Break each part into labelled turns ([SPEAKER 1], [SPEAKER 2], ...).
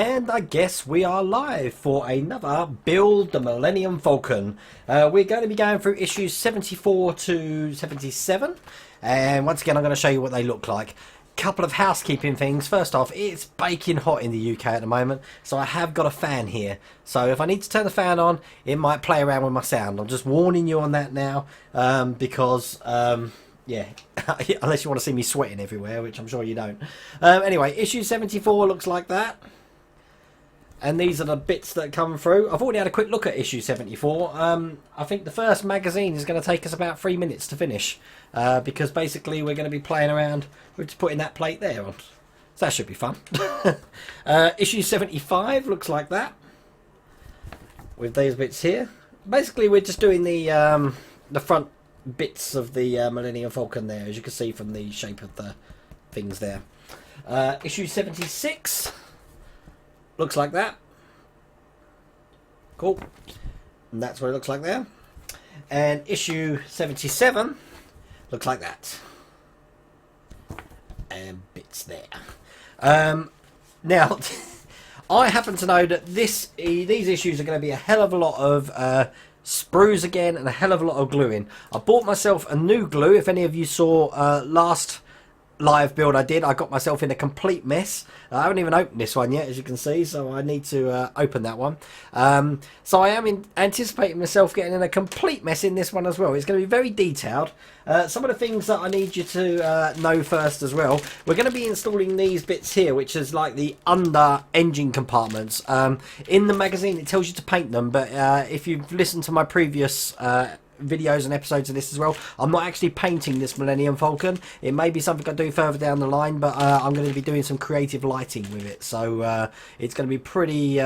[SPEAKER 1] And I guess we are live for another Build the Millennium Falcon. We're going to be going through issues 74 to 77. And once again, I'm going to show you what they look like. Couple of housekeeping things. First off, it's baking hot in the UK at the moment, so I have got a fan here. So if I need to turn the fan on, it might play around with my sound. I'm just warning you on that now, because... yeah, unless you want to see me sweating everywhere, which I'm sure you don't. Anyway, issue 74 looks like that. And these are the bits that come through. I've already had a quick look at issue 74. I think the first magazine is going to take us about 3 minutes to finish. Because basically we're going to be playing around with just putting that plate there on. So that should be fun. Issue 75 looks like that. With these bits here. Basically we're just doing the front bits of the Millennium Falcon there, as you can see from the shape of the things there. Issue 76 looks like that. Cool. And that's what it looks like there. And issue 77 looks like that. And bits there. Now, I happen to know that these issues are going to be a hell of a lot of sprues again and a hell of a lot of gluing. I bought myself a new glue. If any of you saw last live build I did, I got myself in a complete mess. I haven't even opened this one yet, as you can see, so I need to open that one. So I am anticipating myself getting in a complete mess in this one as well. It's going to be very detailed. Some of the things that I need you to know first as well, we're going to be installing these bits here, which is like the under engine compartments. In the magazine it tells you to paint them, but if you've listened to my previous videos and episodes of this as well, I'm not actually painting this Millennium Falcon. It may be something I do further down the line, but I'm going to be doing some creative lighting with it, so it's going to be pretty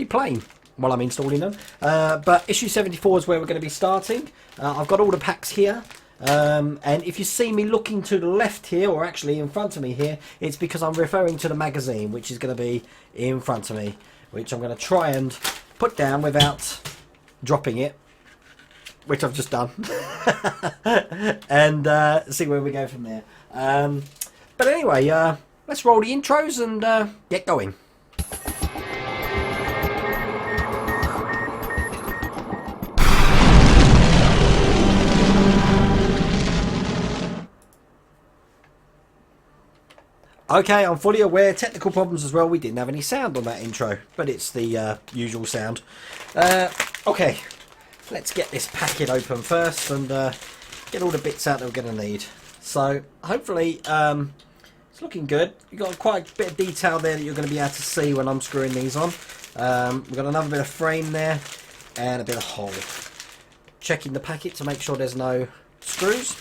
[SPEAKER 1] plain while I'm installing them. But issue 74 is where we're going to be starting. I've got all the packs here, and if you see me looking to the left here, or actually in front of me here, it's because I'm referring to the magazine, which is going to be in front of me, which I'm going to try and put down without dropping it, which I've just done. And see where we go from there. But anyway, let's roll the intros and get going. Okay, I'm fully aware, technical problems as well. We didn't have any sound on that intro, but it's the usual sound. Okay. Let's get this packet open first and get all the bits out that we're going to need. So hopefully it's looking good. You've got quite a bit of detail there that you're going to be able to see when I'm screwing these on. We've got another bit of frame there and a bit of hole. Checking the packet to make sure there's no screws.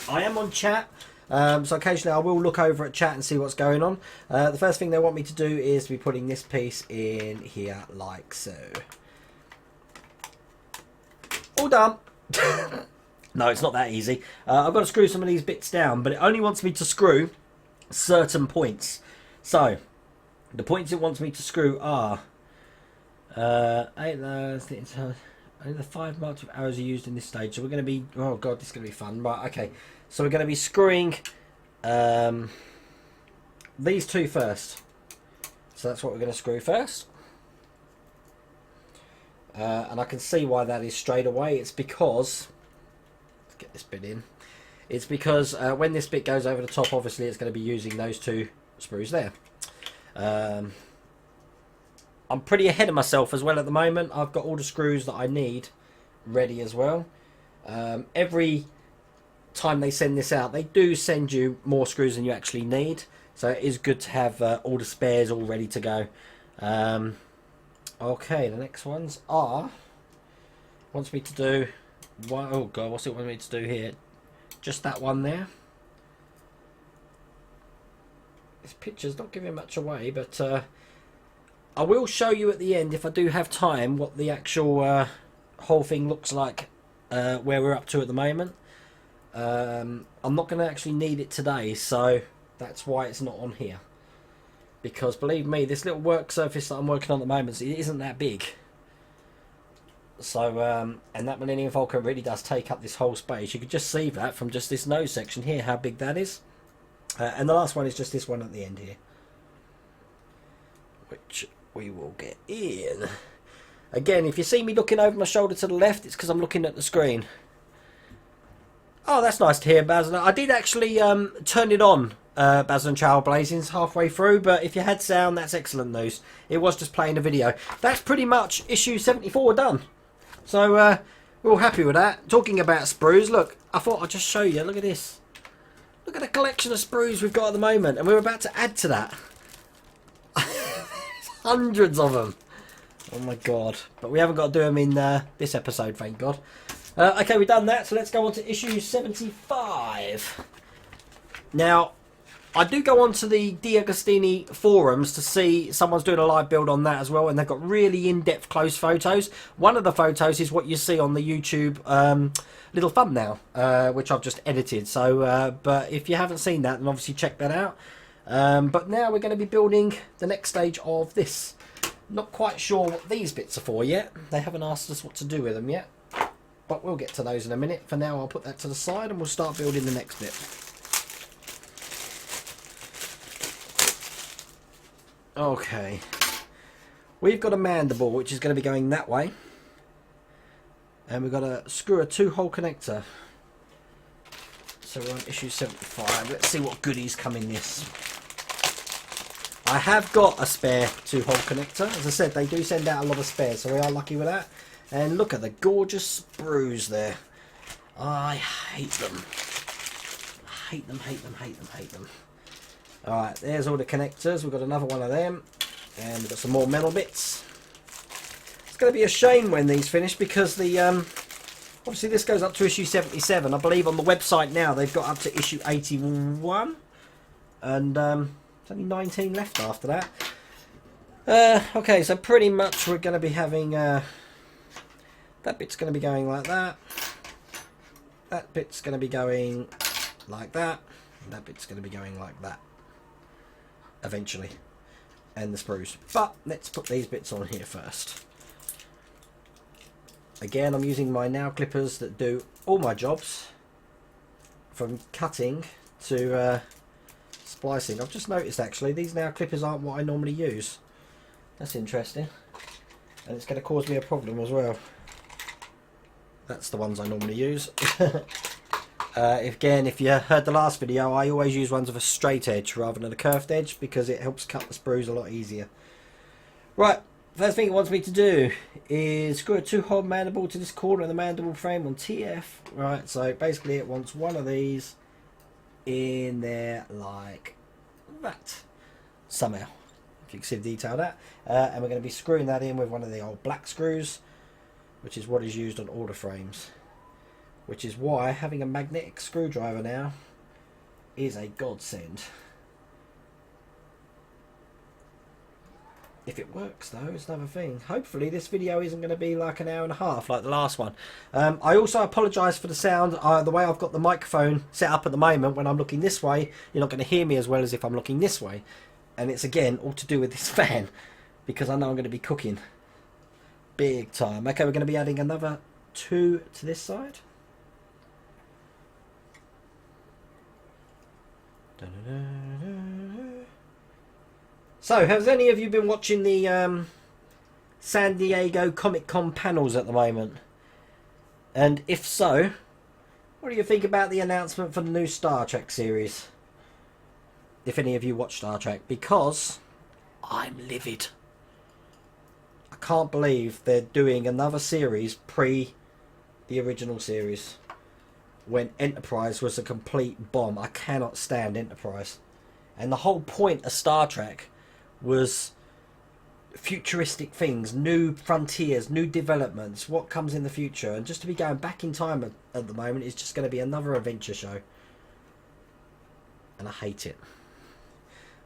[SPEAKER 1] I am on chat, so occasionally I will look over at chat and see what's going on. The first thing they want me to do is to be putting this piece in here like so. All done. No, it's not that easy. I've got to screw some of these bits down, but it only wants me to screw certain points. So, the points it wants me to screw are only the 5 marks of arrows are used in this stage. So we're going to be, oh god, this is going to be fun. Right, okay. So we're going to be screwing these two first. So that's what we're going to screw first. And I can see why that is straight away. It's because, let's get this bit in, it's because when this bit goes over the top, obviously it's going to be using those two sprues there. I'm pretty ahead of myself as well at the moment. I've got all the screws that I need ready as well. Every time they send this out, they do send you more screws than you actually need, so it is good to have all the spares all ready to go. Okay, the next ones are, wants me to do, oh god, what's it want me to do here? Just that one there. This picture's not giving much away, but I will show you at the end, if I do have time, what the actual whole thing looks like, where we're up to at the moment. I'm not going to actually need it today, so that's why it's not on here. Because believe me, this little work surface that I'm working on at the moment, it isn't that big. So, and that Millennium Falcon really does take up this whole space. You could just see that from just this nose section here, how big that is. And the last one is just this one at the end here. which we will get in. Again, if you see me looking over my shoulder to the left, it's because I'm looking at the screen. Oh, that's nice to hear, Basil. I did actually turn it on, Basil and Trailblazings, halfway through, but if you had sound, that's excellent news. It was just playing a video. That's pretty much issue 74 done. So, we're all happy with that. Talking about sprues, look, I thought I'd just show you. Look at this. Look at the collection of sprues we've got at the moment, and we're about to add to that. Hundreds of them. Oh my god. But we haven't got to do them in this episode, thank god. Okay, we've done that, so let's go on to issue 75. Now, I do go on to the Deagostini forums to see someone's doing a live build on that as well, and they've got really in-depth close photos. One of the photos is what you see on the YouTube little thumbnail, which I've just edited. So, but if you haven't seen that, then obviously check that out. But now we're going to be building the next stage of this. Not quite sure what these bits are for yet. They haven't asked us what to do with them yet. But we'll get to those in a minute. For now, I'll put that to the side and we'll start building the next bit. Okay. We've got a mandible, which is going to be going that way. And we've got to screw a 2-hole connector. So we're on issue 75. Let's see what goodies come in this. I have got a spare 2-hole connector. As I said, they do send out a lot of spares, so we are lucky with that. And look at the gorgeous sprues there. I hate them. Hate them, hate them, hate them, hate them. Alright, there's all the connectors. We've got another one of them. And we've got some more metal bits. It's going to be a shame when these finish because the obviously this goes up to issue 77. I believe on the website now they've got up to issue 81. And there's only 19 left after that. Okay, so pretty much we're going to be having... that bit's going to be going like that. That bit's going to be going like that. And that bit's going to be going like that. Eventually. And the sprues. But let's put these bits on here first. Again, I'm using my nail clippers that do all my jobs. From cutting to splicing. I've just noticed actually these nail clippers aren't what I normally use. That's interesting. And it's going to cause me a problem as well. That's the ones I normally use. Again, if you heard the last video, I always use ones with a straight edge rather than a curved edge because it helps cut the sprues a lot easier. Right, first thing it wants me to do is screw a 2-hole mandible to this corner of the mandible frame on TF. Right, so basically it wants one of these in there like that. Somehow, if you can see the detail of that. And we're going to be screwing that in with one of the old black screws, which is what is used on all the frames. Which is why having a magnetic screwdriver now is a godsend. If it works though, it's another thing. Hopefully this video isn't going to be like an hour and a half like the last one. I also apologise for the sound. The way I've got the microphone set up at the moment, when I'm looking this way, you're not going to hear me as well as if I'm looking this way. And it's again all to do with this fan, because I know I'm going to be cooking big time. Okay, we're going to be adding another 2 to this side. So, has any of you been watching the San Diego Comic-Con panels at the moment? And if so, what do you think about the announcement for the new Star Trek series? If any of you watch Star Trek, because I'm livid. I can't believe they're doing another series pre the original series when Enterprise was a complete bomb. I cannot stand Enterprise. And the whole point of Star Trek was futuristic things, new frontiers, new developments, what comes in the future. And just to be going back in time at the moment is just going to be another adventure show. And I hate it.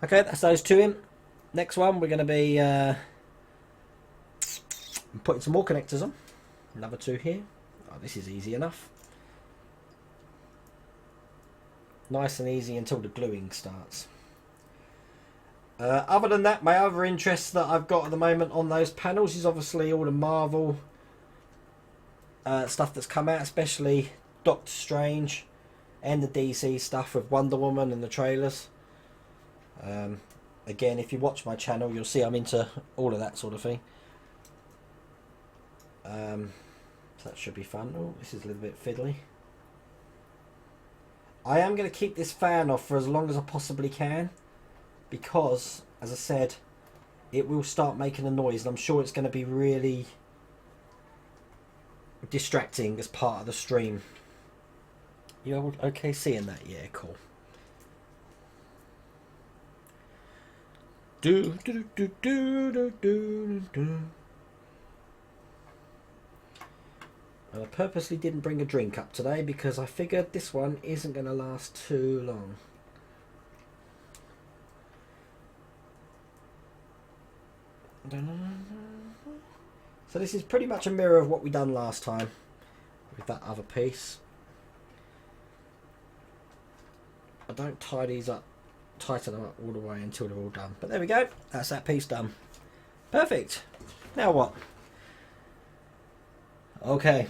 [SPEAKER 1] Okay, that's those 2 in. Next one, we're going to be putting some more connectors on. Another 2 here. Oh, this is easy enough. Nice and easy until the gluing starts. Other than that, my other interest that I've got at the moment on those panels is obviously all the Marvel stuff that's come out, especially Doctor Strange and the DC stuff with Wonder Woman and the trailers. And Again, if you watch my channel, you'll see I'm into all of that sort of thing. So that should be fun. Oh, this is a little bit fiddly. I am going to keep this fan off for as long as I possibly can, because, as I said, it will start making a noise, and I'm sure it's going to be really distracting as part of the stream. You okay seeing that? Yeah, cool. Do do do do do do do. I purposely didn't bring a drink up today because I figured this one isn't going to last too long. So this is pretty much a mirror of what we done last time with that other piece. I don't tie these up, tighten them up all the way until they're all done. But there we go. That's that piece done. Perfect. Now what? Okay.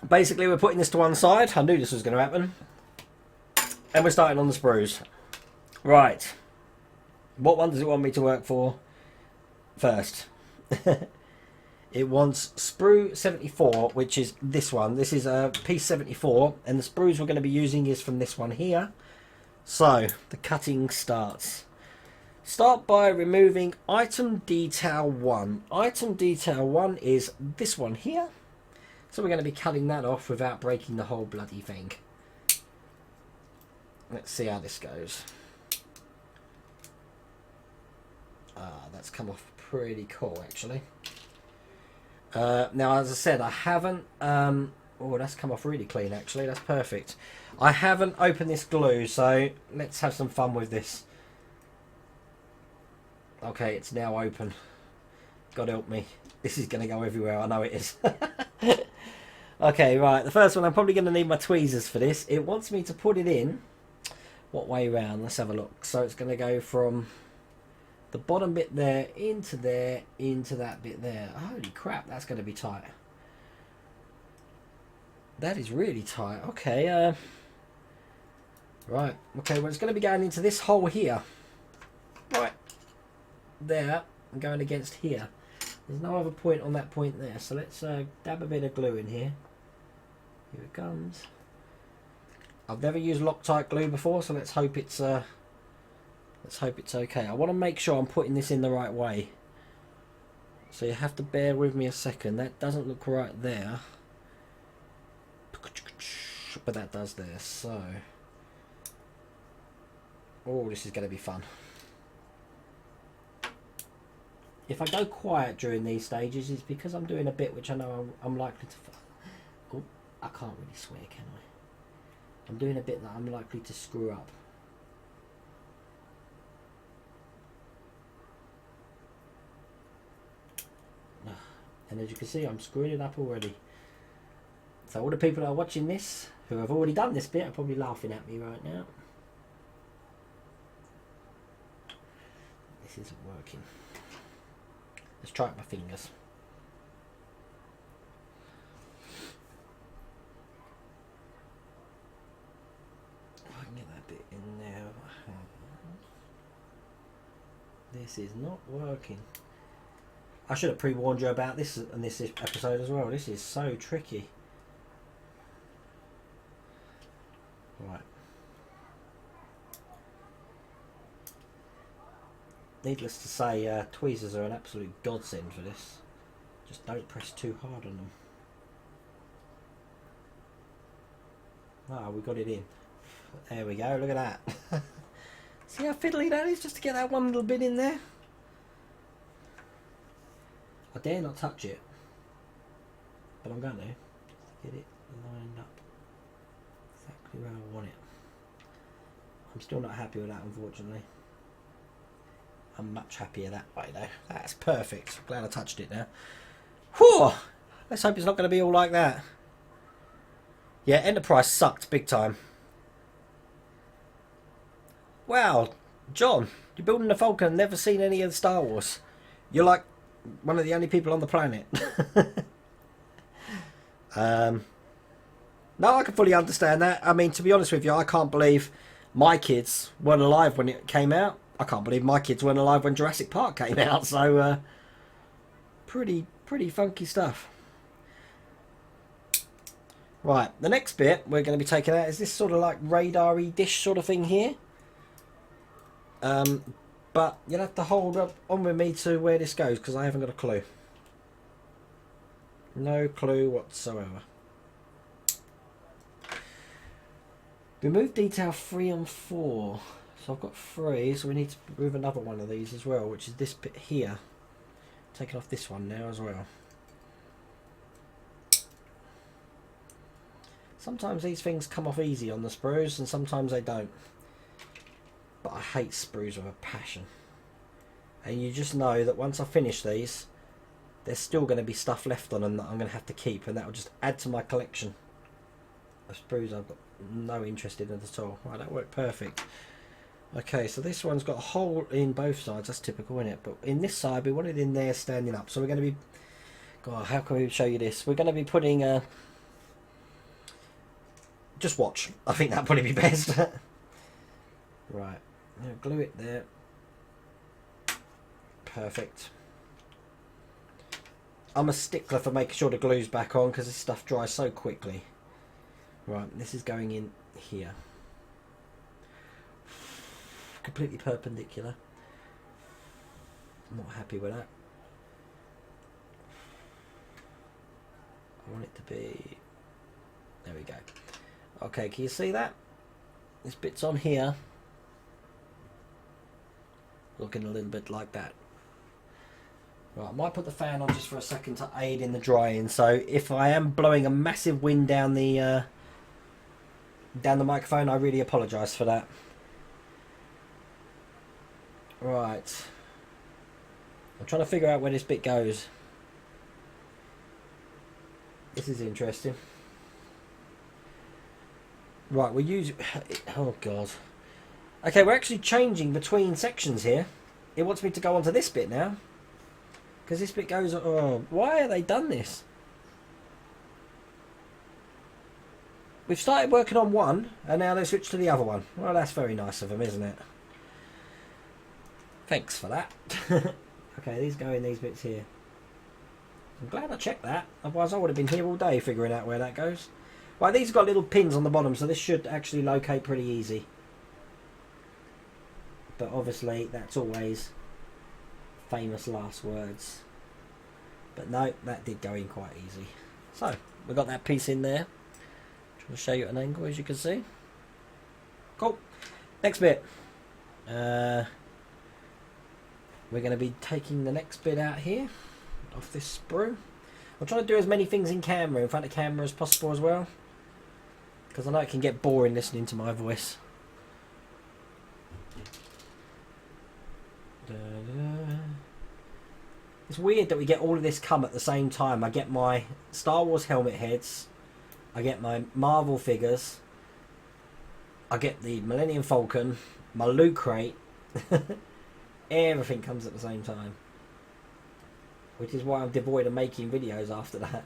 [SPEAKER 1] Basically, we're putting this to one side. I knew this was going to happen. And we're starting on the sprues. Right. What one does it want me to work for first? It wants sprue 74, which is this one. This is a piece 74, and the sprues we're going to be using is from this one here. So, the cutting starts. Start by removing item detail 1. Item detail 1 is this one here. So we're going to be cutting that off without breaking the whole bloody thing. Let's see how this goes. That's come off pretty cool, actually. Now, as I said, I haven't... oh, that's come off really clean, actually. That's perfect. I haven't opened this glue, so let's have some fun with this. Okay, it's now open. God help me. This is going to go everywhere. I know it is. Okay, right. The first one, I'm probably going to need my tweezers for this. It wants me to put it in. What way round? Let's have a look. So it's going to go from the bottom bit there, into that bit there. Holy crap, that's going to be tight. That is really tight. Okay, right. Okay, well, it's going to be going into this hole here. Right. There. And going against here. There's no other point on that point there. So let's dab a bit of glue in here. Here it comes. I've never used Loctite glue before, so let's hope it's okay. I want to make sure I'm putting this in the right way. So you have to bear with me a second. That doesn't look right there. But that does there. So, oh, this is going to be fun. If I go quiet during these stages, it's because I'm doing a bit which I know I'm likely to... Oh, I can't really swear, can I? I'm doing a bit that I'm likely to screw up. And as you can see, I'm screwing it up already. So all the people that are watching this, who have already done this bit, are probably laughing at me right now. This isn't working. Let's try it with my fingers. I can get that bit in there. This is not working. I should have pre-warned you about this in this episode as well. This is so tricky. Right. Needless to say, tweezers are an absolute godsend for this. Just don't press too hard on them. Ah, we got it in. There we go, look at that. See how fiddly that is, just to get that one little bit in there? I dare not touch it, but I'm going to get it lined up exactly where I want it. I'm still not happy with that, unfortunately. I'm much happier that way though. That's perfect. Glad I touched it now. Whew! Let's hope it's not going to be all like that. Yeah, Enterprise sucked big time. Wow, John, you're building a Falcon and never seen any of the Star Wars. You're like one of the only people on the planet. No, I can fully understand that. I mean, to be honest with you, I can't believe my kids weren't alive when it came out. I can't believe my kids weren't alive when Jurassic Park came out, so pretty funky stuff. Right, the next bit we're going to be taking out is this sort of like radar-y dish sort of thing here. But you'll have to hold up on with me to where this goes, because I haven't got a clue. No clue whatsoever. Remove detail 3 and 4. So I've got 3, so we need to remove another one of these as well, which is this bit here. Taking off this one now as well. Sometimes these things come off easy on the sprues and sometimes they don't. But I hate sprues with a passion. And you just know that once I finish these, there's still going to be stuff left on them that I'm going to have to keep, and that will just add to my collection of sprues I've got no interest in at all. Right, that worked perfect. Okay, so this one's got a hole in both sides. That's typical, isn't it? But in this side, we want it in there standing up. So we're going to be... God, how can we show you this? We're going to be putting... just watch. I think that'll probably be best. Right. Now glue it there. Perfect. I'm a stickler for making sure the glue's back on because this stuff dries so quickly. Right, this is going in here. Completely perpendicular. I'm not happy with that. I want it to be... There we go. Okay, can you see that? This bit's on here. Looking a little bit like that. Right, I might put the fan on just for a second to aid in the drying. So if I am blowing a massive wind down the microphone, I really apologise for that. Right. I'm trying to figure out where this bit goes. This is interesting. Right, we'll use... Oh, God. Okay, we're actually changing between sections here. It wants me to go onto this bit now. Because this bit goes... Oh, why have they done this? We've started working on one, and now they switch to the other one. Well, that's very nice of them, isn't it? Thanks for that. Okay, these go in these bits here. I'm glad I checked that. Otherwise, I would have been here all day figuring out where that goes. Right, these have got little pins on the bottom, so this should actually locate pretty easy. But obviously, that's always famous last words. But no, that did go in quite easy. So, we've got that piece in there. Trying to show you at an angle, as you can see. Cool. Next bit. We're going to be taking the next bit out here off this sprue. I'm trying to do as many things in camera, in front of camera as possible as well, because I know it can get boring listening to my voice. It's weird that we get all of this come at the same time. I get my Star Wars helmet heads, I get my Marvel figures, I get the Millennium Falcon, my loot crate. Everything comes at the same time, which is why I'm devoid of making videos after that.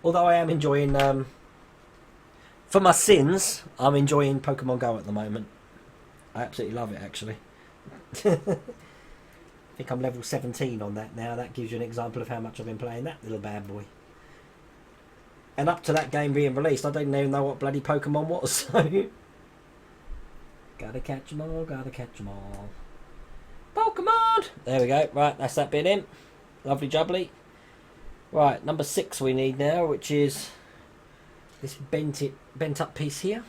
[SPEAKER 1] Although I am enjoying, for my sins, I'm enjoying Pokemon Go at the moment. I absolutely love it, actually. I think I'm level 17 on that now. That gives you an example of how much I've been playing that little bad boy. And up to that game being released, I didn't even know what bloody Pokemon was, so... Gotta catch them all, gotta catch them all. Pokemon! There we go. Right, that's that bit in. Lovely jubbly. Right, number 6 we need now, which is this bent up piece here.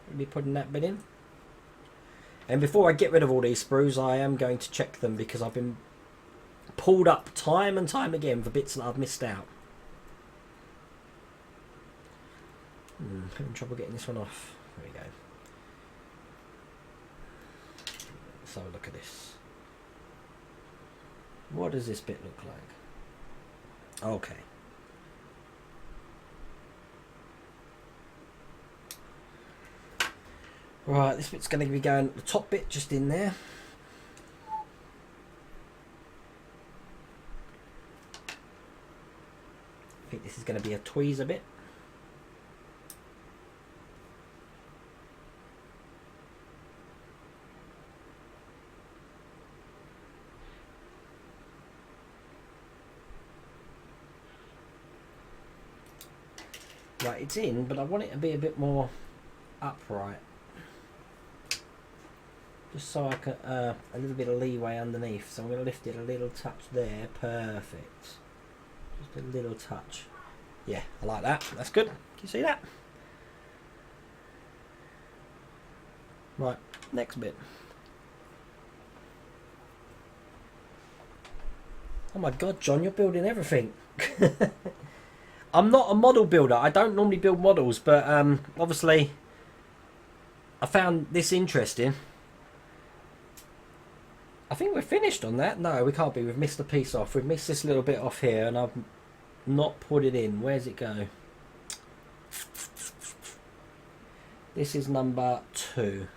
[SPEAKER 1] We'll be putting that bit in. And before I get rid of all these sprues, I am going to check them because I've been pulled up time and time again for bits that I've missed out. Having trouble getting this one off. There we go. Let's have a look at this. What does this bit look like? Okay. Right, this bit's going to be going the top bit just in there. I think this is going to be a tweezer bit. Right, it's in, but I want it to be a bit more upright. Just so I can, a little bit of leeway underneath. So I'm going to lift it a little touch there. Perfect. Just a little touch. Yeah, I like that. That's good. Can you see that? Right, next bit. Oh my god, John, you're building everything. I'm not a model builder. I don't normally build models, but obviously I found this interesting. I think we're finished on that. No, we can't be. We've missed a piece off. We've missed this little bit off here, and I've not put it in. Where's it go? This is number 2.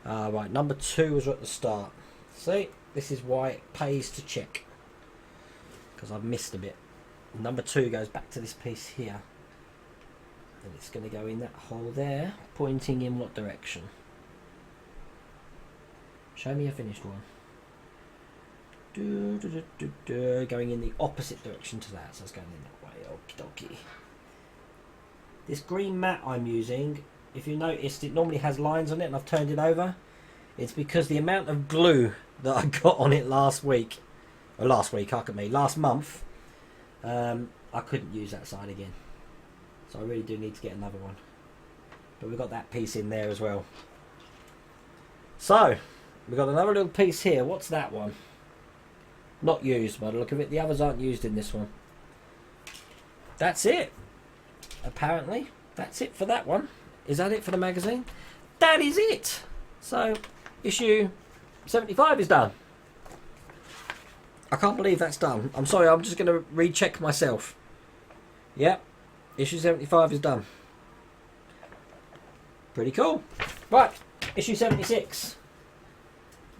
[SPEAKER 1] Right, number 2 was at the start. See, this is why it pays to check, because I've missed a bit. Number 2 goes back to this piece here, and it's going to go in that hole there, pointing in what direction? Show me a finished one. Going in the opposite direction to that, so it's going in that way. Okie dokie. This green mat I'm using, if you noticed, it normally has lines on it, and I've turned it over. It's because the amount of glue that I got on it last month, I couldn't use that side again. So I really do need to get another one. But we've got that piece in there as well. So, we've got another little piece here. What's that one? Not used by the look of it. The others aren't used in this one. That's it. Apparently. That's it for that one. Is that it for the magazine? That is it. So, issue 75 is done. I can't believe that's done. I'm sorry, I'm just going to recheck myself. Yep. Issue 75 is done. Pretty cool. Right. Issue 76.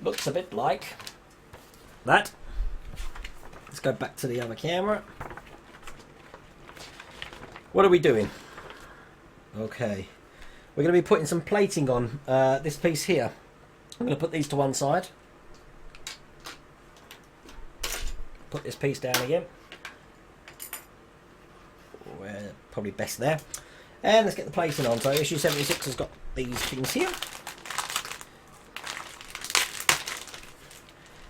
[SPEAKER 1] Looks a bit like that. Let's go back to the other camera. What are we doing? Okay. We're going to be putting some plating on this piece here. I'm going to put these to one side. Put this piece down again. We're probably best there. And let's get the plating on. So issue 76 has got these things here.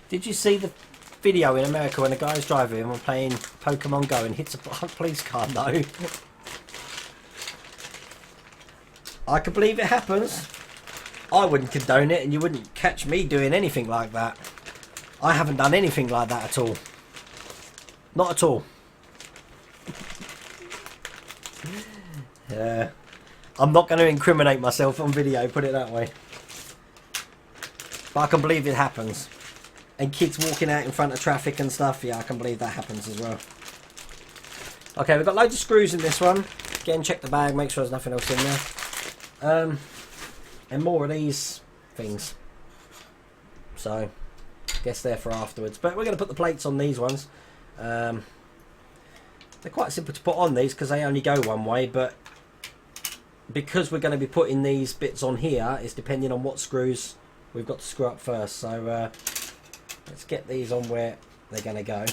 [SPEAKER 1] Did you see the video in America when a guy's driving and playing Pokemon Go and hits a police car? No. I can believe it happens. I wouldn't condone it, and you wouldn't catch me doing anything like that. I haven't done anything like that at all. Not at all. I'm not going to incriminate myself on video, put it that way. But I can believe it happens. And kids walking out in front of traffic and stuff, yeah, I can believe that happens as well. Okay, we've got loads of screws in this one. Again, check the bag, make sure there's nothing else in there. And more of these things. So, I guess they're for afterwards. But we're going to put the plates on these ones. They're quite simple to put on these because they only go one way, but because we're going to be putting these bits on here, it's depending on what screws we've got to screw up first. So let's get these on where they're going to go.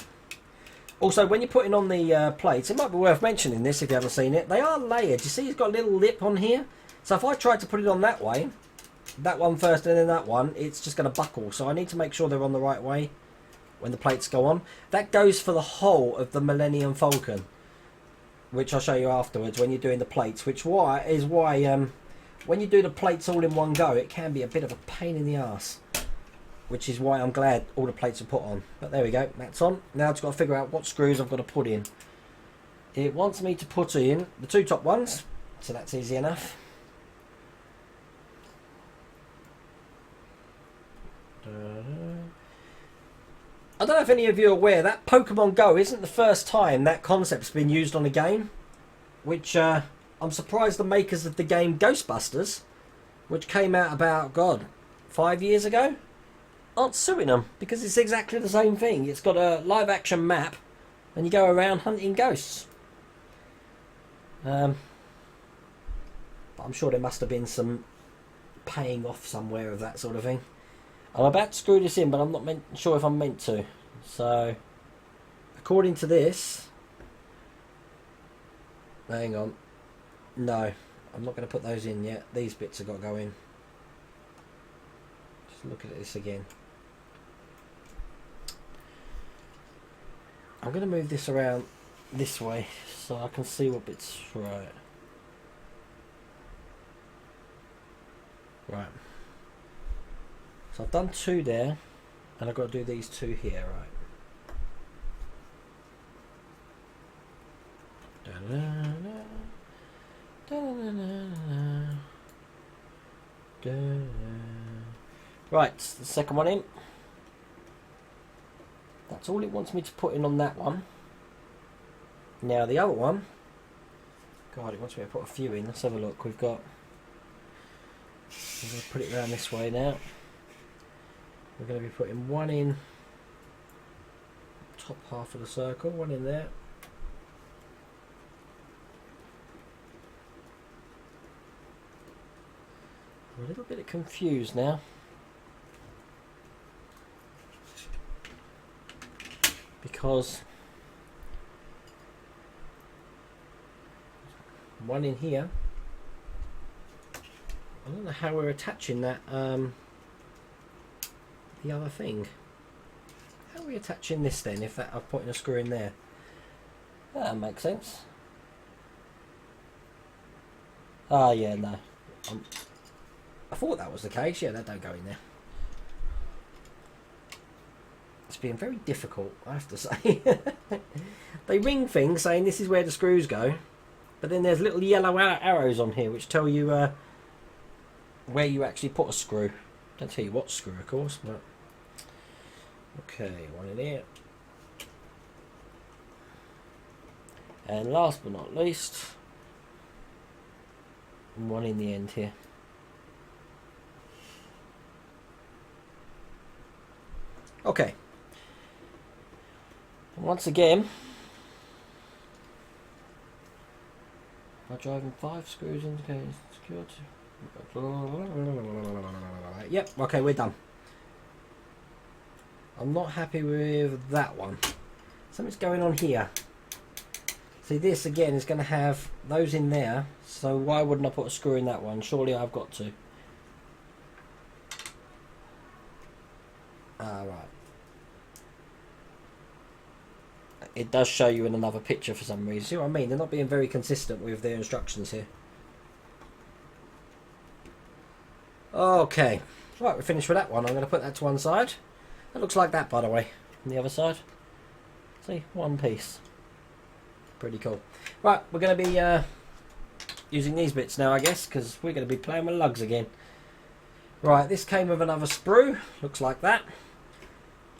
[SPEAKER 1] Also, when you're putting on the plates, it might be worth mentioning this if you haven't seen it. They are layered. You see it's got a little lip on here? So if I tried to put it on that way, that one first and then that one, it's just going to buckle. So I need to make sure they're on the right way when the plates go on. That goes for the whole of the Millennium Falcon, which I'll show you afterwards when you're doing the plates, which is why when you do the plates all in one go, it can be a bit of a pain in the arse, which is why I'm glad all the plates are put on. But there we go, that's on. Now I've just got to figure out what screws I've got to put in. It wants me to put in the two top ones, so that's easy enough. I don't know if any of you are aware that Pokemon Go isn't the first time that concept's been used on a game, which I'm surprised the makers of the game Ghostbusters, which came out about, God, 5 years ago, aren't suing them, because it's exactly the same thing. It's got a live action map and you go around hunting ghosts. But I'm sure there must have been some paying off somewhere of that sort of thing. I'm about to screw this in, but I'm not sure if I'm meant to. So, according to this, Hang on. No, I'm not going to put those in yet. These bits have got to go in. Just look at this again. I'm going to move this around this way so I can see what bits. Right. Right. So I've done 2 there, and I've got to do these 2 here, right? Right, the second one in. That's all it wants me to put in on that one. Now the other one, God, it wants me to put a few in. Let's have a look. We've got, I'm going to put it around this way now. We're going to be putting 1 in top half of the circle, 1 in there. I'm a little bit confused now. Because 1 in here. I don't know how we're attaching that, the other thing. How are we attaching this then, if that I'm putting a screw in there? That makes sense. Ah, yeah, no. I thought that was the case. Yeah, that don't go in there. It's being very difficult, I have to say. They ring things saying this is where the screws go, but then there's little yellow arrows on here which tell you where you actually put a screw. Don't tell you what screw, of course, but okay, 1 in here. And last but not least, 1 in the end here. Okay. And once again, by driving 5 screws into secured. Yep, okay, we're done. I'm not happy with that one. Something's going on here. See, this again is going to have those in there, so why wouldn't I put a screw in that one? Surely I've got to. Ah, right. It does show you in another picture for some reason. See what I mean? They're not being very consistent with their instructions here. Okay. Right, we're finished with that one. I'm going to put that to one side. That looks like that, by the way. On the other side. See? One piece. Pretty cool. Right, we're going to be using these bits now, I guess, because we're going to be playing with lugs again. Right, this came with another sprue. Looks like that.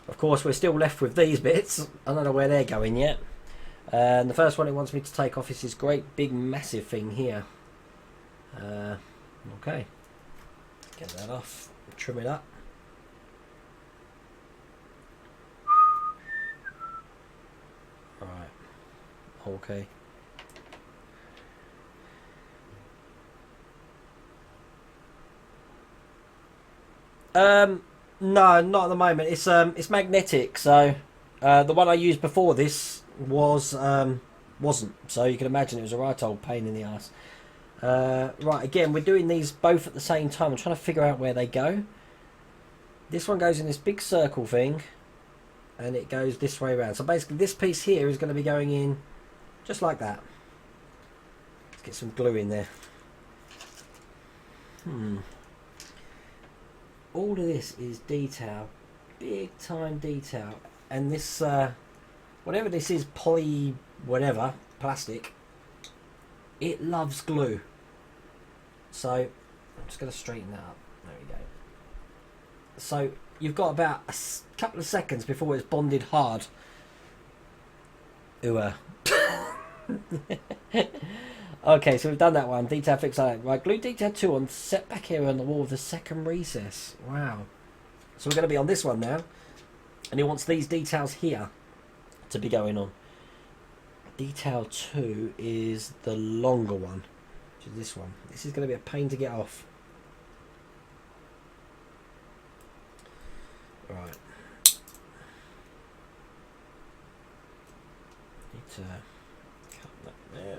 [SPEAKER 1] Of course, we're still left with these bits. I don't know where they're going yet. And the first one it wants me to take off is this great big massive thing here. Okay. Get that off. Trim it up. Right. Okay. No, not at the moment. It's magnetic, so the one I used before this wasn't. So you can imagine it was a right old pain in the ass. Right, again, we're doing these both at the same time. I'm trying to figure out where they go. This one goes in this big circle thing, and it goes this way around. So basically, this piece here is going to be going in just like that. Let's get some glue in there. All of this is detail, big time detail, and this whatever this is, poly whatever plastic, it loves glue. So I'm just going to straighten that up. There we go. So you've got about a couple of seconds before it's bonded hard. Ooh. Okay, so we've done that one. Detail fix that. Right, glue detail 2 on set back here on the wall of the second recess. Wow. So we're going to be on this one now. And he wants these details here to be going on. Detail 2 is the longer one, which is this one. This is going to be a pain to get off. Right. Need to cut that there.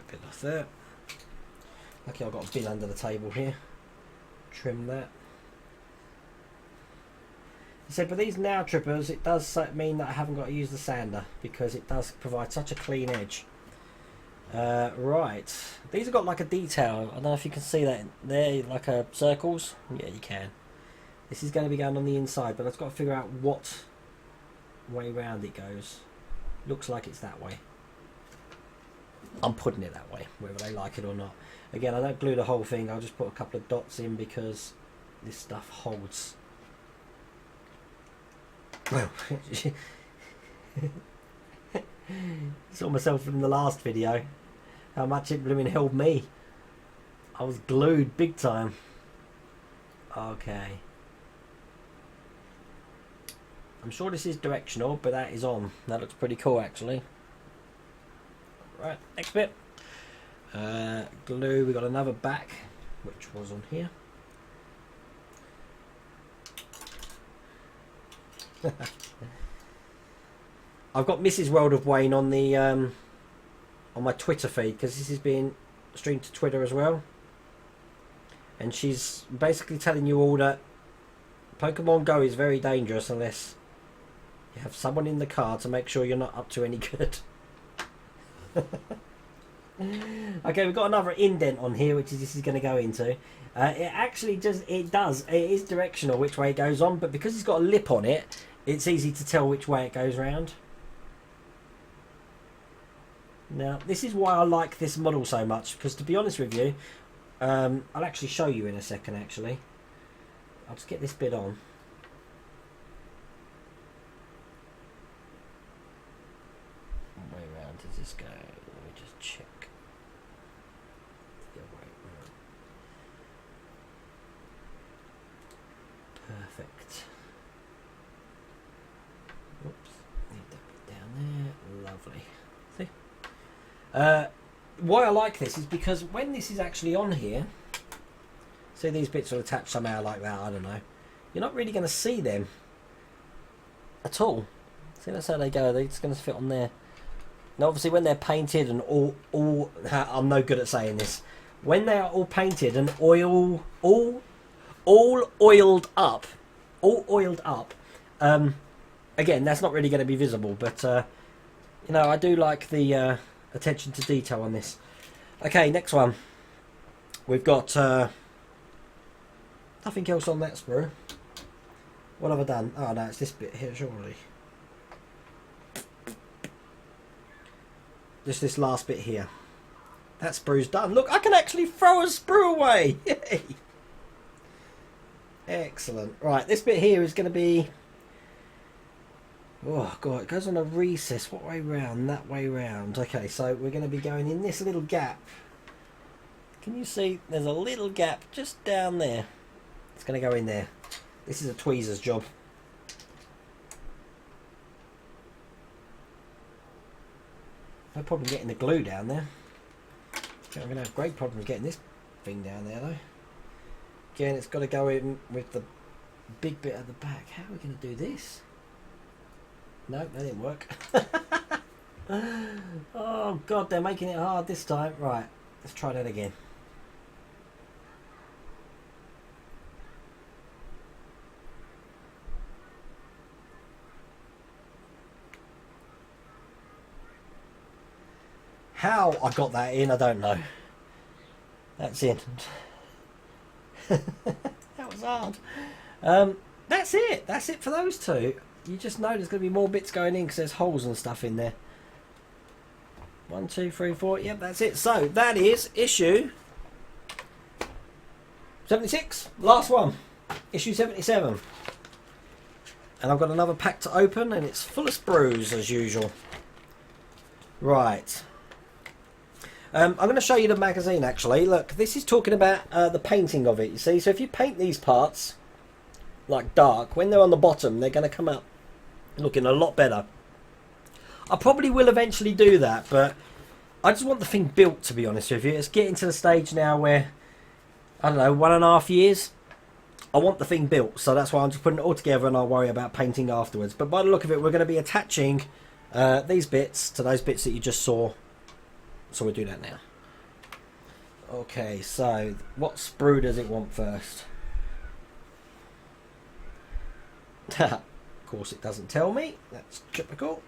[SPEAKER 1] A bit like that. Lucky I've got a bin under the table here. Trim that. I said, but these nail trippers, it does mean that I haven't got to use the sander because it does provide such a clean edge. Right, these have got like a detail. I don't know if you can see that there, like circles. Yeah, you can. This is going to be going on the inside, but I've got to figure out what way round it goes. Looks like it's that way. I'm putting it that way, whether they like it or not. Again, I don't glue the whole thing. I'll just put a couple of dots in because this stuff holds. Well, saw myself from the last video how much it blooming held me. I was glued big time. Okay, I'm sure this is directional, but that is on. That looks pretty cool actually. Right, next bit. Glue. We got another back which was on here. I've got Mrs. World of Wayne on the on my Twitter feed because this is being streamed to Twitter as well, and she's basically telling you all that Pokemon Go is very dangerous unless you have someone in the car to make sure you're not up to any good. Okay, we've got another indent on here which this is going to go into. It actually it is directional which way it goes on, but because it's got a lip on it, it's easy to tell which way it goes round. Now, this is why I like this model so much, because to be honest with you, I'll actually show you in a second actually. I'll just get this bit on. What way round does this go? Let me just check. The other way round. Perfect. Oops, need that bit down there. Lovely. See? Why I like this is because when this is actually on here, see these bits are attached somehow like that, I don't know, you're not really going to see them at all. See, that's how they go. They're just going to fit on there. Now obviously when they're painted and all I'm no good at saying this, when they are all painted and all oiled up, again, that's not really going to be visible, but you know, I do like the attention to detail on this. Okay, next one. We've got nothing else on that sprue. What have I done? Oh no, it's this bit here surely. Just this last bit here. That sprue's done. Look, I can actually throw a sprue away. Yay! Excellent. Right, this bit here is going to be... Oh god, it goes on a recess. What way round? That way round. Okay, so we're going to be going in this little gap. Can you see? There's a little gap just down there. It's going to go in there. This is a tweezer's job. No problem getting the glue down there. I think I'm going to have great problems getting this thing down there though. Again, it's got to go in with the big bit at the back. How are we going to do this? No, that didn't work. Oh god, they're making it hard this time. Right, let's try that again. How I got that in, I don't know. That's in. That was hard. That's it. That's it for those two. You just know there's going to be more bits going in because there's holes and stuff in there. 1, 2, 3, 4. Yep, that's it. So that is issue 76. Last one. Issue 77. And I've got another pack to open and it's full of sprues as usual. Right. I'm going to show you the magazine actually. Look, this is talking about the painting of it, you see. So if you paint these parts like dark, when they're on the bottom, they're going to come up looking a lot better. I probably will eventually do that, but I just want the thing built, to be honest with you. It's getting to the stage now where, I don't know, 1.5 years. I want the thing built, so that's why I'm just putting it all together and I'll worry about painting afterwards. But by the look of it, we're going to be attaching these bits to those bits that you just saw. So we'll do that now. Okay, so what sprue does it want first? Of course it doesn't tell me. That's typical.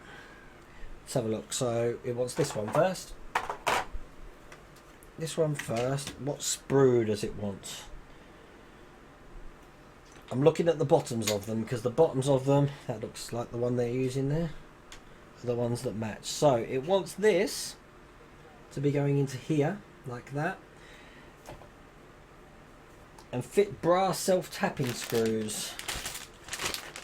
[SPEAKER 1] Let's have a look. So it wants this one first. This one first. What sprue does it want? I'm looking at the bottoms of them because the bottoms of them, that looks like the one they're using there, are the ones that match. So it wants this to be going into here like that and fit brass self-tapping screws.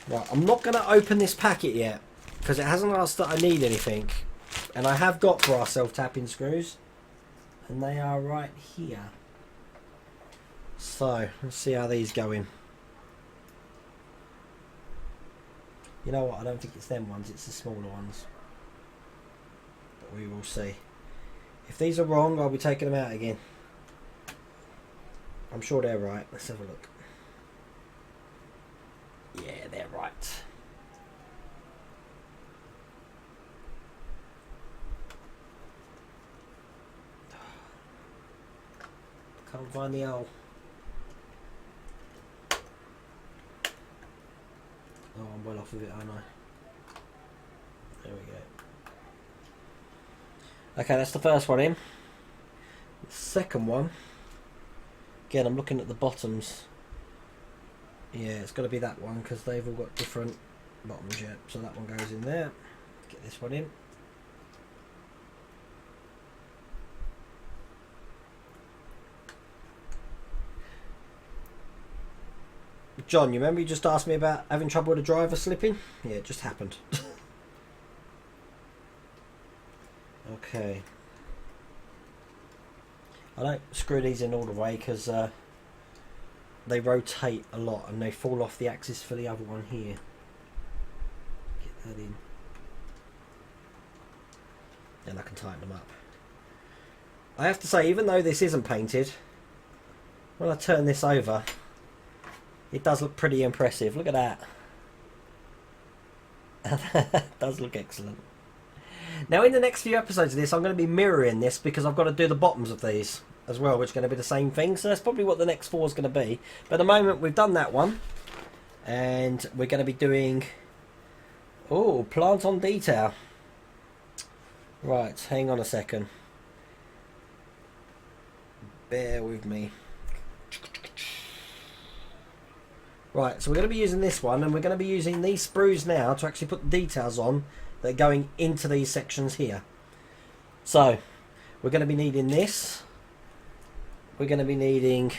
[SPEAKER 1] Right, I'm not going to open this packet yet because it hasn't asked that I need anything, and I have got brass self-tapping screws and they are right here. So let's see how these go in. You know what, I don't think it's them ones, it's the smaller ones, but we will see. If these are wrong, I'll be taking them out again. I'm sure they're right. Let's have a look. Yeah, they're right. Can't find the hole. Oh, I'm well off of it, aren't I? There we go. Okay, that's the first one in. The second one, again, I'm looking at the bottoms. Yeah, it's got to be that one because they've all got different bottoms yet. So that one goes in there. Get this one in. John, you remember you just asked me about having trouble with the driver slipping? Yeah, it just happened. Okay. I don't screw these in all the way because they rotate a lot and they fall off the axis for the other one here. Get that in. And I can tighten them up. I have to say, even though this isn't painted, when I turn this over, it does look pretty impressive. Look at that. That does look excellent. Now in the next few episodes of this, I'm going to be mirroring this because I've got to do the bottoms of these as well, which are going to be the same thing. So that's probably what the next 4 is going to be. But at the moment, we've done that one. And we're going to be doing... Oh, plant on detail. Right, hang on a second. Bear with me. Right, so we're going to be using this one, and we're going to be using these sprues now to actually put the details on that are going into these sections here. So, we're going to be needing this. We're going to be needing...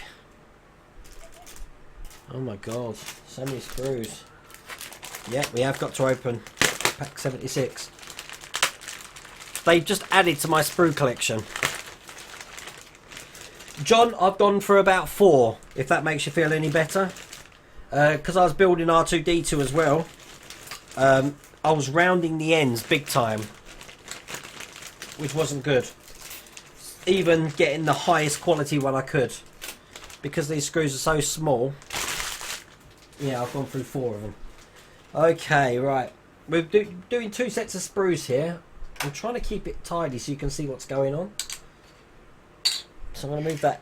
[SPEAKER 1] Oh my god, so many screws. Yeah, we have got to open pack 76. They've just added to my sprue collection. John, I've gone for about 4, if that makes you feel any better. Because I was building R2-D2 as well, I was rounding the ends big time, which wasn't good. Even getting the highest quality one I could, because these screws are so small. Yeah, I've gone through 4 of them. Okay, right. We're doing 2 sets of sprues here. I'm trying to keep it tidy so you can see what's going on. So I'm going to move that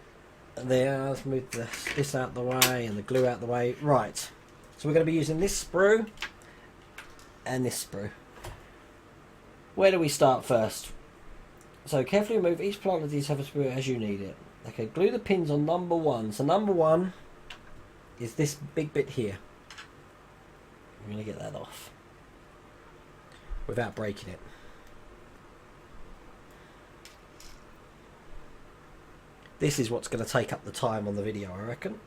[SPEAKER 1] there. Let's move this out the way and the glue out the way. Right. So we're going to be using this sprue and this sprue. Where do we start first? So carefully remove each plant of these have a sprue as you need it. Okay, glue the pins on number 1. So number 1 is this big bit here. I'm going to get that off without breaking it. This is what's going to take up the time on the video, I reckon.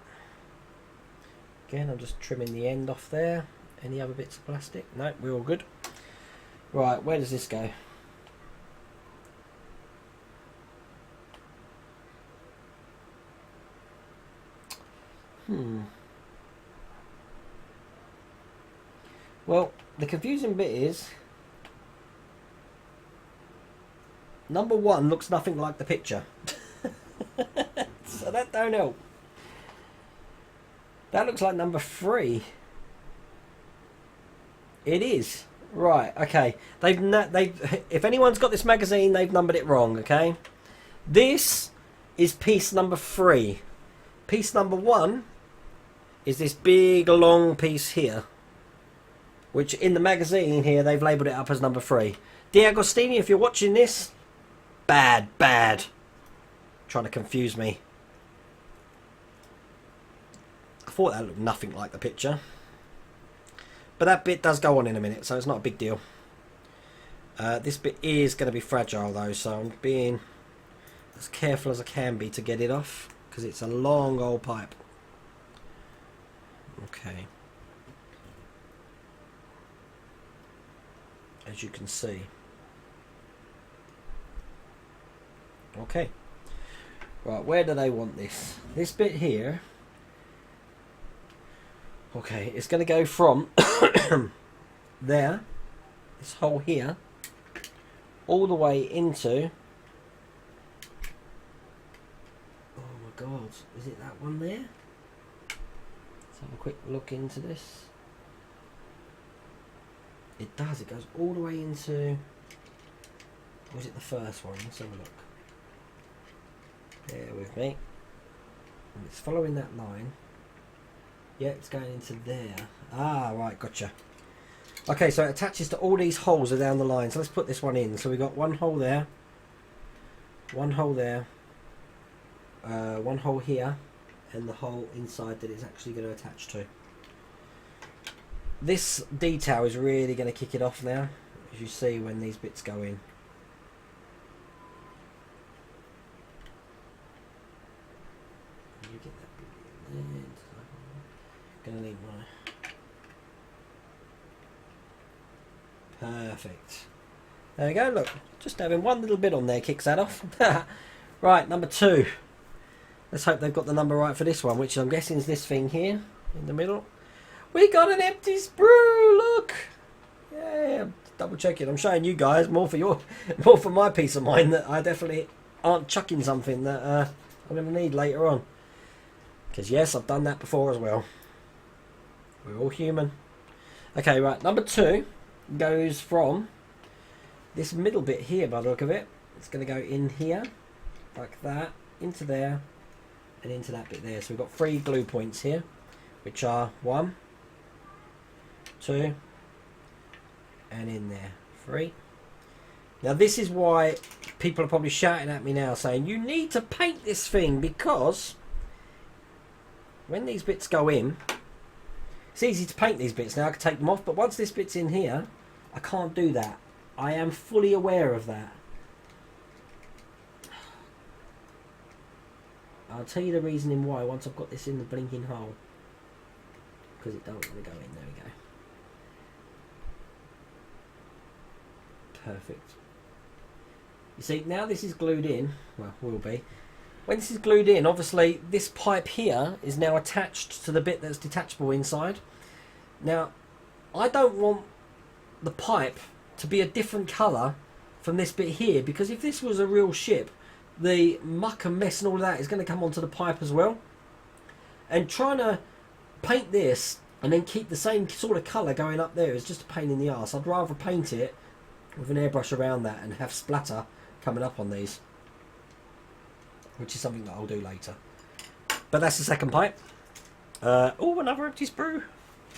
[SPEAKER 1] Again, I'm just trimming the end off there. Any other bits of plastic? No, we're all good. Right, where does this go? Well, the confusing bit is number 1 looks nothing like the picture. So that don't help. That looks like number 3. It is. Right, okay. They've if anyone's got this magazine, they've numbered it wrong, okay? This is piece number 3. Piece number 1 is this big long piece here, which in the magazine here they've labelled it up as number 3. Deagostini, if you're watching this, bad. Trying to confuse me. I thought that looked nothing like the picture. But that bit does go on in a minute, so it's not a big deal. This bit is going to be fragile though, so I'm being as careful as I can be to get it off, because it's a long old pipe. Okay. As you can see. Okay. Right, where do they want this? This bit here. Okay, it's going to go from there, this hole here, all the way into... Oh my god, is it that one there? Let's have a quick look into this. It does, it goes all the way into... Or is it the first one? Let's have a look. Bear with me. And it's following that line. Yeah, it's going into there. Ah, right, gotcha. Okay, so it attaches to all these holes down the line. So let's put this one in. So we've got one hole there. One hole there. One hole here. And the hole inside that it's actually going to attach to. This detail is really going to kick it off now, as you see when these bits go in. You get that bit in there. Gonna need one. Perfect. There we go, look, just having one little bit on there kicks that off. Right, number 2. Let's hope they've got the number right for this one, which I'm guessing is this thing here in the middle. We got an empty sprue, look! Yeah, double checking. I'm showing you guys more for my peace of mind that I definitely aren't chucking something that I'm gonna need later on. Because yes, I've done that before as well. We're all human. Okay, right, number 2 goes from this middle bit here by the look of it. It's going to go in here, like that, into there, and into that bit there. So we've got 3 glue points here, which are 1, 2, and in there, 3. Now this is why people are probably shouting at me now saying, you need to paint this thing, because when these bits go in, it's easy to paint these bits now, I can take them off, but once this bit's in here, I can't do that. I am fully aware of that. I'll tell you the reasoning why once I've got this in the blinking hole. Because it don't want to go in, there we go. Perfect. You see, now this is glued in, well, will be. When this is glued in, obviously this pipe here is now attached to the bit that's detachable inside. Now, I don't want the pipe to be a different colour from this bit here, because if this was a real ship, the muck and mess and all of that is going to come onto the pipe as well. And trying to paint this and then keep the same sort of colour going up there is just a pain in the arse. I'd rather paint it with an airbrush around that and have splatter coming up on these, which is something that I'll do later. But that's the second pipe. Oh, another empty sprue.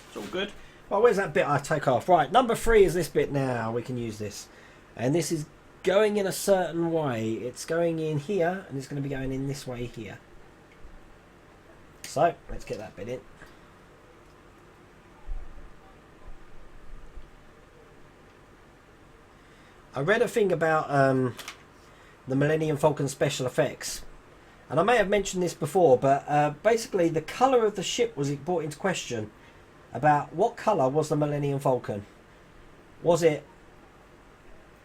[SPEAKER 1] It's all good. Well, where's that bit I take off? Right, number 3 is this bit now. We can use this. And this is going in a certain way. It's going in here, and it's going to be going in this way here. So, let's get that bit in. I read a thing about the Millennium Falcon special effects, and I may have mentioned this before, but basically the colour of the ship was brought into question about what colour was the Millennium Falcon. Was it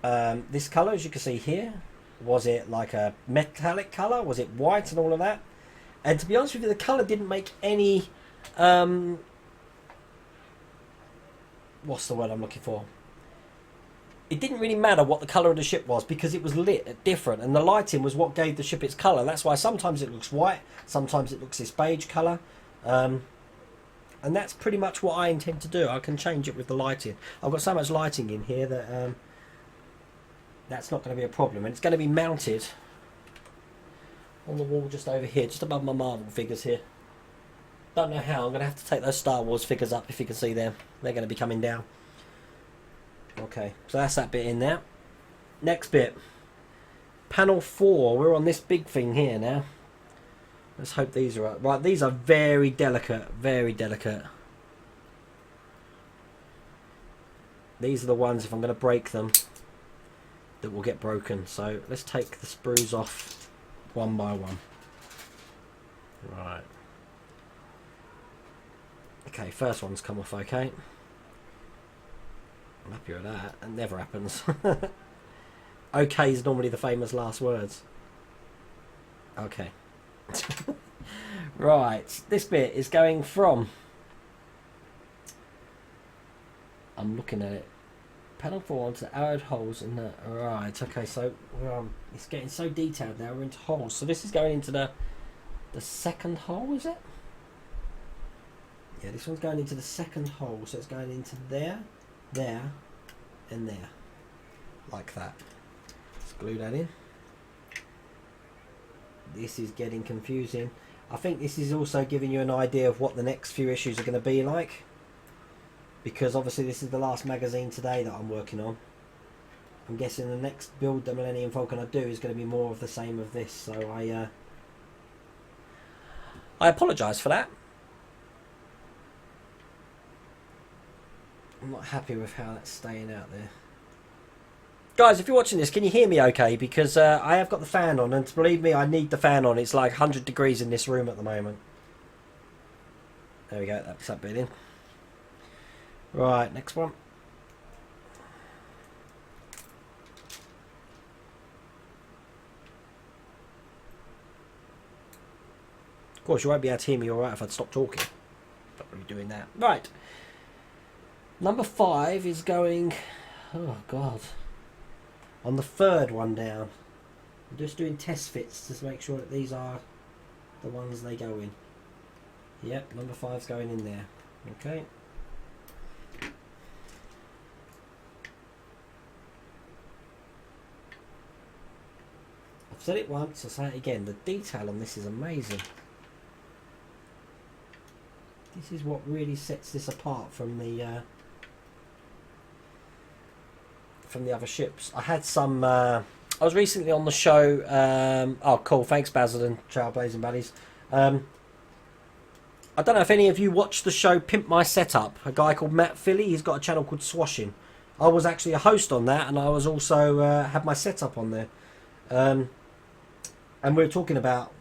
[SPEAKER 1] this colour, as you can see here? Was it like a metallic colour? Was it white and all of that? And to be honest with you, the colour didn't make any what's the word I'm looking for? It didn't really matter what the colour of the ship was, because it was lit different, and the lighting was what gave the ship its colour. That's why sometimes it looks white, sometimes it looks this beige colour, and that's pretty much what I intend to do. I can change it with the lighting. I've got so much lighting in here that that's not going to be a problem, and it's going to be mounted on the wall just over here, just above my Marvel figures here. Don't know how. I'm going to have to take those Star Wars figures up if you can see them. They're going to be coming down. Okay, so that's that bit in there. Next bit. Panel 4. We're on this big thing here now. Let's hope these are right. Right, these are very delicate. Very delicate. These are the ones, if I'm going to break them, that will get broken. So let's take the sprues off one by one. Right. Okay, first one's come off okay. I'm happy with that. It never happens. Okay is normally the famous last words. Okay. Right, this bit is going from... I'm looking at it. Panel 4 onto arrowed holes in the... Right, okay, so it's getting so detailed now. We're into holes. So this is going into the second hole, is it? Yeah, this one's going into the second hole. So it's going into there, there, and there. Like that. Let's glue that in. This is getting confusing. I think this is also giving you an idea of what the next few issues are going to be like. Because obviously this is the last magazine today that I'm working on. I'm guessing the next build, the Millennium Falcon I do, is going to be more of the same of this. So I apologise for that. I'm not happy with how that's staying out there. Guys, if you're watching this, can you hear me okay? Because I have got the fan on, and believe me, I need the fan on. It's like 100 degrees in this room at the moment. There we go, that's that bit in. Right, next one. Of course, you won't be able to hear me alright if I'd stop talking. Not really doing that. Right. Number 5 is going... Oh, God. On the third one down. I'm just doing test fits to make sure that these are the ones they go in. Yep, number 5's going in there. Okay. I've said it once, I'll say it again. The detail on this is amazing. This is what really sets this apart from the other ships. I had some... I was recently on the show... oh, cool. Thanks, Basil and Trailblazing Buddies. I don't know if any of you watched the show Pimp My Setup. A guy called Matt Philly. He's got a channel called Swashing. I was actually a host on that, and I was also had my setup on there. And we were talking about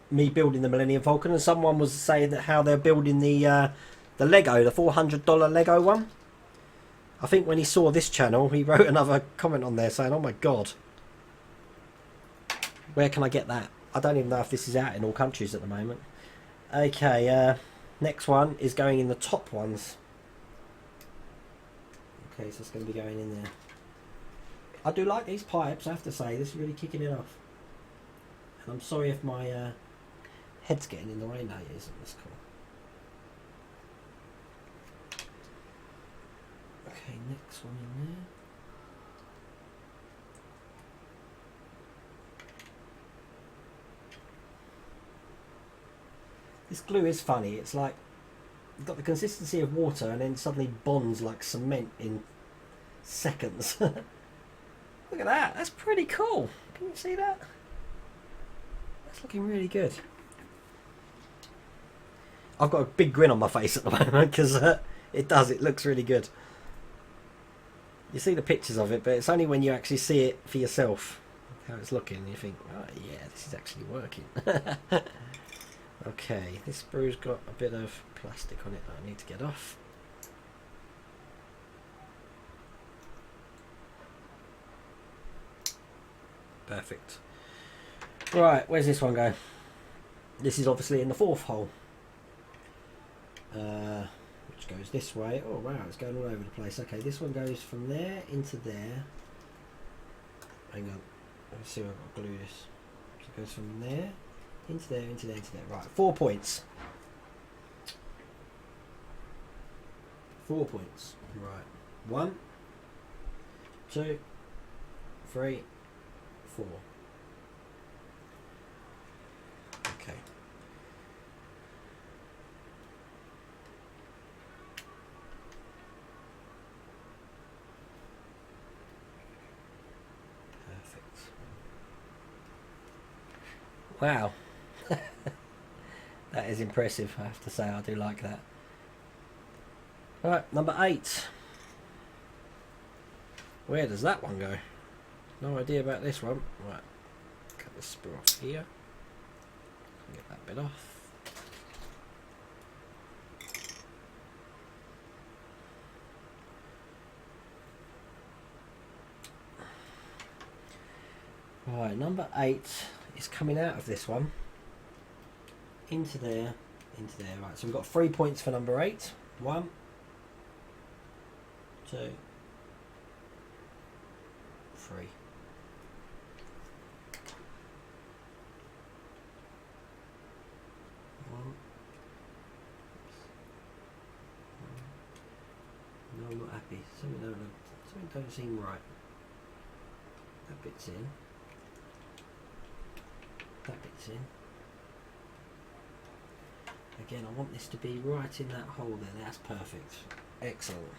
[SPEAKER 1] me building the Millennium Falcon, and someone was saying that how they're building the Lego, the $400 Lego one. I think when he saw this channel, he wrote another comment on there saying, "Oh my God, where can I get that?" I don't even know if this is out in all countries at the moment. Okay, next one is going in the top ones. Okay, so it's going to be going in there. I do like these pipes, I have to say. This is really kicking it off. And I'm sorry if my head's getting in the way. No, it isn't. That's cool. Okay, next one in there. This glue is funny. It's like you've got the consistency of water and then suddenly bonds like cement in seconds. Look at that. That's pretty cool. Can you see that? That's looking really good. I've got a big grin on my face at the moment because it looks really good. You see the pictures of it, but it's only when you actually see it for yourself how it's looking. You think, oh yeah, this is actually working. Okay, this sprue's got a bit of plastic on it that I need to get off. Perfect. Right, where's this one go? This is obviously in the fourth hole. Which goes this way. Oh wow, it's going all over the place. Okay, this one goes from there into there. Hang on, let's see if I've got to glue this. So it goes from there into there, into there, into there. Right, 4 points. 4 points. Right. 1, 2, 3, 4. Okay. Perfect. Wow. That is impressive, I have to say. I do like that. Right, number 8. Where does that one go? No idea about this one. Right, cut this sprue off here. Get that bit off. Right, number 8 is coming out of this one. Into there, into there. Right, so we've got 3 points for number 8. 1, 2, 3. No, I'm not happy. Something don't seem right. That bit's in. That bit's in. Again, I want this to be right in that hole there. That's perfect. Excellent.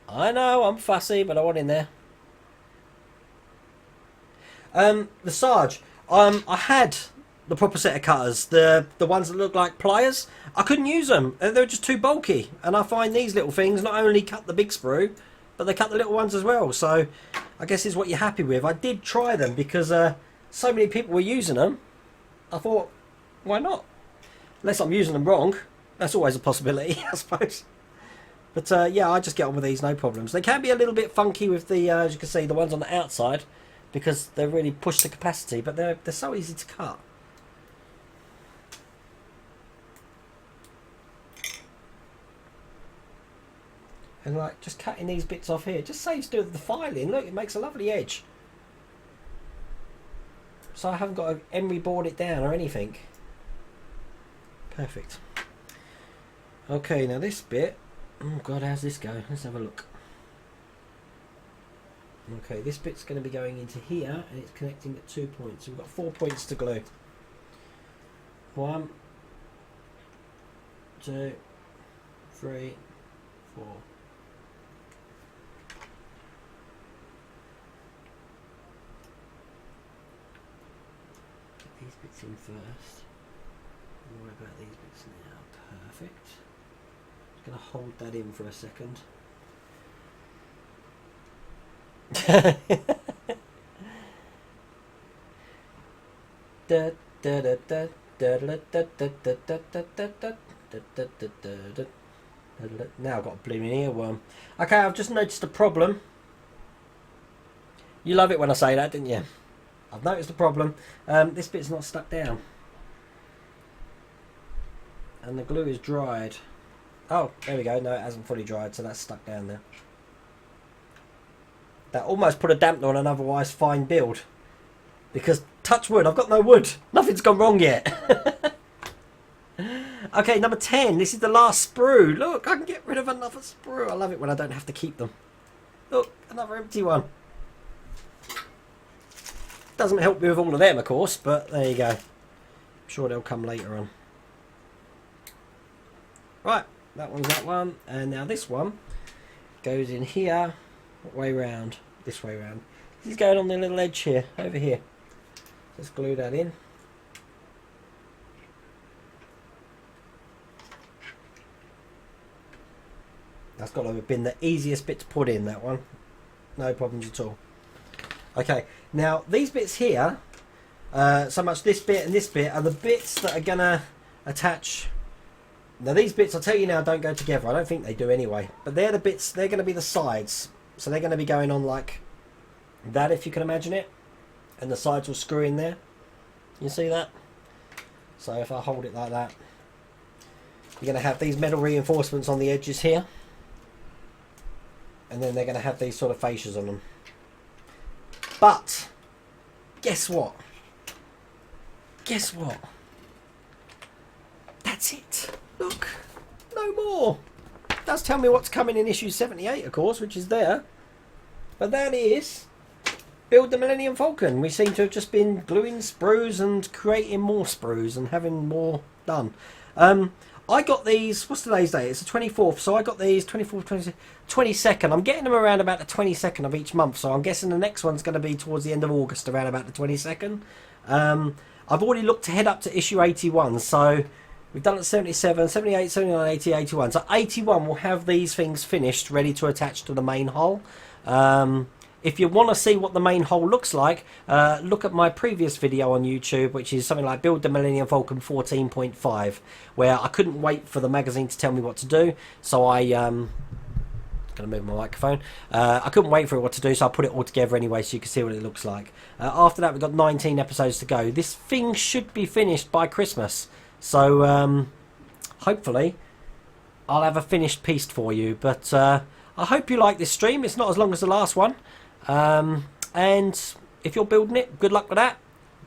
[SPEAKER 1] I know, I'm fussy, but I want in there. The Sarge. I had the proper set of cutters. The ones that look like pliers. I couldn't use them. They were just too bulky. And I find these little things not only cut the big sprue, but they cut the little ones as well. So, I guess it's what you're happy with. I did try them because so many people were using them. I thought, why not? Unless I'm using them wrong. That's always a possibility, I suppose. But yeah, I just get on with these, no problems. They can be a little bit funky with the, as you can see, the ones on the outside, because they really push the capacity, but they're so easy to cut. And like, just cutting these bits off here, just saves doing the filing. Look, it makes a lovely edge. So I haven't got to emery board it down or anything. Perfect. Okay, now this bit. Oh god, how's this go? Let's have a look. Okay, this bit's going to be going into here, and it's connecting at 2 points. So we've got 4 points to glue. 1, 2, 3, 4. Get these bits in first. Don't worry about these bits now. Perfect. Just going to hold that in for a second. Now I've got a blooming earworm. Okay, I've just noticed a problem. You love it when I say that, didn't you? I've noticed a problem. This bit's not stuck down. And the glue is dried. Oh, there we go. No, it hasn't fully dried, so that's stuck down there. That almost put a dampener on an otherwise fine build. Because, touch wood, I've got no wood. Nothing's gone wrong yet. Okay, number 10. This is the last sprue. Look, I can get rid of another sprue. I love it when I don't have to keep them. Look, another empty one. Doesn't help me with all of them, of course, but there you go. I'm sure they'll come later on. Right, that one's that one. And now this one goes in here. What way round? This way round. This is going on the little edge here, over here. Just glue that in. That's got to have been the easiest bit to put in, that one. No problems at all. Okay, now these bits here, so much this bit and this bit, are the bits that are going to attach. Now these bits, I'll tell you now, don't go together. I don't think they do anyway. But they're the bits, they're going to be the sides. So they're going to be going on like that, if you can imagine it. And the sides will screw in there. You see that? So if I hold it like that, you're going to have these metal reinforcements on the edges here. And then they're going to have these sort of fascias on them. But, guess what? Guess what? That's it. Look, no more. It does tell me what's coming in issue 78, of course, which is there. But that is build the Millennium Falcon. We seem to have just been gluing sprues and creating more sprues and having more done. I got these, what's today's date? It's the 24th, so I got these 24th, 22nd. I'm getting them around about the 22nd of each month, so I'm guessing the next one's going to be towards the end of August, around about the 22nd. I've already looked to head up to issue 81, so we've done it 77, 78, 79, 80, 81. So 81 will have these things finished, ready to attach to the main hull. If you want to see what the main hull looks like, look at my previous video on YouTube, which is something like Build the Millennium Falcon 14.5, where I couldn't wait for the magazine to tell me what to do, so I gonna move my microphone. I couldn't wait for it what to do, so I put it all together anyway, so you can see what it looks like. After that, we've got 19 episodes to go. This thing should be finished by Christmas, so hopefully I'll have a finished piece for you. But I hope you like this stream. It's not as long as the last one. And if you're building it, good luck with that.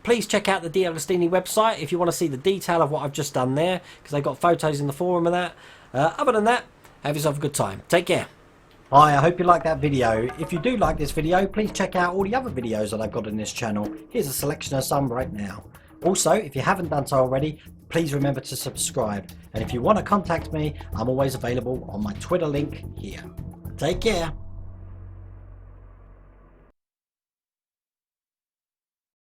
[SPEAKER 1] Please check out the Deagostini website if you want to see the detail of what I've just done there, because they've got photos in the forum and that. Other than that, have yourself a good time. Take care. Hi, I hope you liked that video. If you do like this video, please check out all the other videos that I've got on this channel. Here's a selection of some right now. Also, if you haven't done so already, please remember to subscribe. And if you want to contact me, I'm always available on my Twitter link here. Take care.